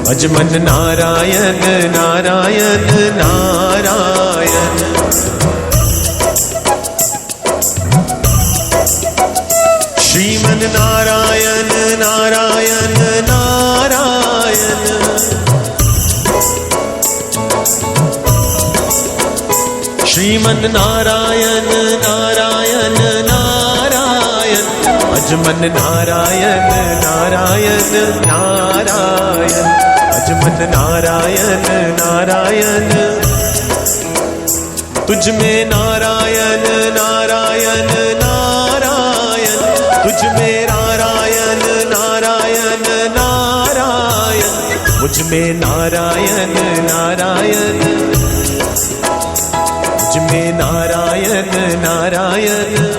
भज मन नारायण नारायण नारायण। श्रीमन नारायण नारायण नारायण। श्रीमन नारायण नारायण नारायण। भज मन नारायण नारायण नारायण। भज मन नारायण नारायण। तुझ में नारायण नारायण नारायण। तुझ में नारायण नारायण नारायण। मुझ में नारायण नारायण। मुझ में नारायण नारायण।